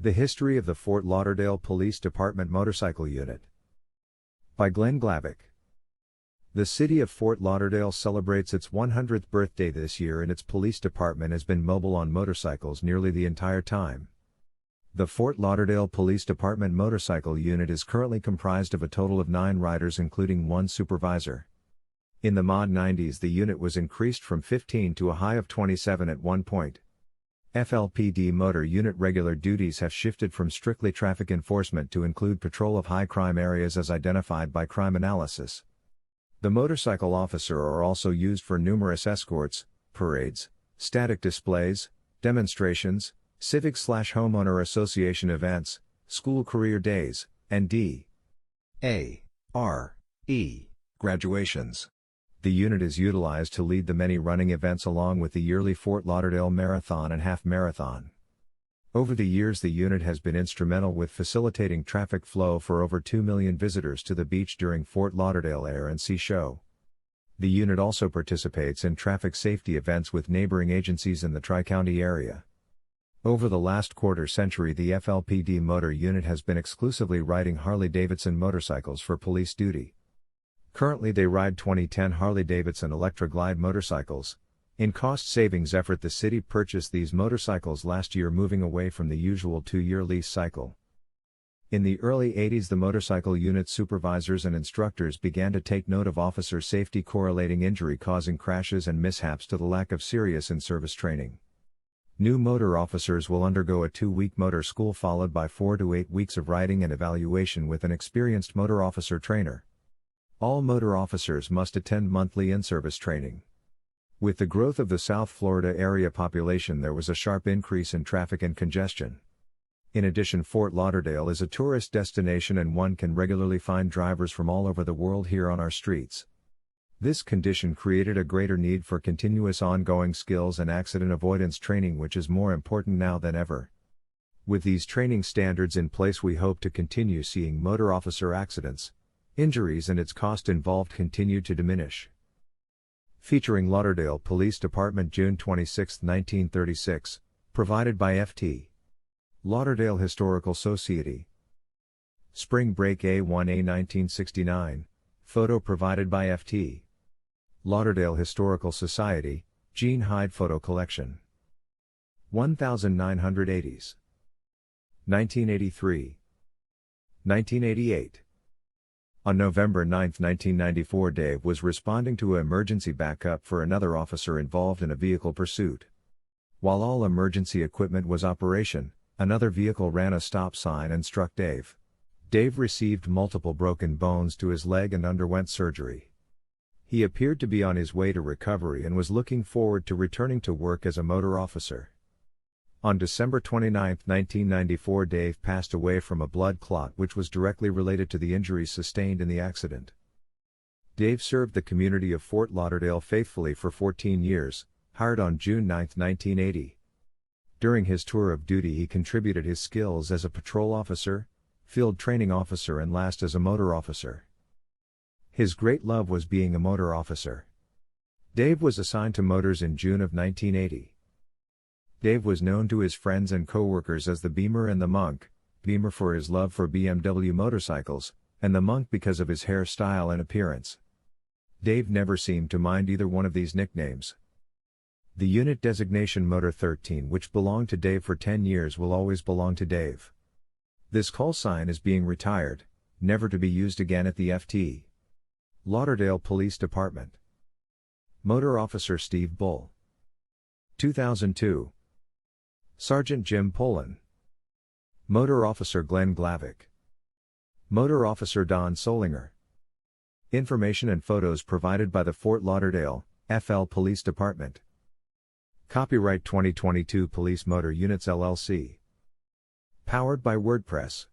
The History of the Fort Lauderdale Police Department Motorcycle Unit. By Glen Glavic. The City of Fort Lauderdale celebrates its 100th birthday this year, and its police department has been mobile on motorcycles nearly the entire time. The Fort Lauderdale Police Department Motorcycle Unit is currently comprised of a total of 9 riders, including 1 supervisor. In the mid-90s, the unit was increased from 15 to a high of 27 at one point. FLPD Motor Unit regular duties have shifted from strictly traffic enforcement to include patrol of high crime areas as identified by crime analysis. The motorcycle officer are also used for numerous escorts, parades, static displays, demonstrations, civic/homeowner association events, school career days, and D.A.R.E. graduations. The unit is utilized to lead the many running events along with the yearly Fort Lauderdale Marathon and Half Marathon. Over the years, the unit has been instrumental with facilitating traffic flow for over 2 million visitors to the beach during Fort Lauderdale Air and Sea Show. The unit also participates in traffic safety events with neighboring agencies in the Tri-County area. Over the last quarter century, the FLPD Motor Unit has been exclusively riding Harley-Davidson motorcycles for police duty. Currently, they ride 2010 Harley-Davidson Electra Glide motorcycles. In cost savings effort, the city purchased these motorcycles last year, moving away from the usual 2-year lease cycle. In the early 80s, the motorcycle unit supervisors and instructors began to take note of officer safety, correlating injury causing crashes and mishaps to the lack of serious in-service training. New motor officers will undergo a 2-week motor school followed by 4 to 8 weeks of riding and evaluation with an experienced motor officer trainer. All motor officers must attend monthly in-service training. With the growth of the South Florida area population, there was a sharp increase in traffic and congestion. In addition, Fort Lauderdale is a tourist destination, and one can regularly find drivers from all over the world here on our streets. This condition created a greater need for continuous ongoing skills and accident avoidance training, which is more important now than ever. With these training standards in place, we hope to continue seeing motor officer accidents, injuries, and its cost involved continue to diminish. Featuring Lauderdale Police Department, June 26, 1936, provided by F.T. Lauderdale Historical Society. Spring Break A1A 1969, photo provided by F.T. Lauderdale Historical Society, Gene Hyde Photo Collection. 1980s. 1983. 1988. On November 9, 1994, Dave was responding to an emergency backup for another officer involved in a vehicle pursuit. While all emergency equipment was operation, another vehicle ran a stop sign and struck Dave. Dave received multiple broken bones to his leg and underwent surgery. He appeared to be on his way to recovery and was looking forward to returning to work as a motor officer. On December 29, 1994, Dave passed away from a blood clot which was directly related to the injuries sustained in the accident. Dave served the community of Fort Lauderdale faithfully for 14 years, hired on June 9, 1980. During his tour of duty, he contributed his skills as a patrol officer, field training officer, and last as a motor officer. His great love was being a motor officer. Dave was assigned to motors in June of 1980. Dave was known to his friends and co-workers as the Beamer and the Monk, Beamer for his love for BMW motorcycles, and the Monk because of his hairstyle and appearance. Dave never seemed to mind either one of these nicknames. The unit designation Motor 13, which belonged to Dave for 10 years, will always belong to Dave. This call sign is being retired, never to be used again at the F.T. Lauderdale Police Department. Motor Officer Steve Bull. 2002. Sergeant Jim Polan. Motor Officer Glen Glavic. Motor Officer Don Solinger. Information and photos provided by the Fort Lauderdale, FL Police Department. Copyright 2022 Police Motor Units LLC. Powered by WordPress.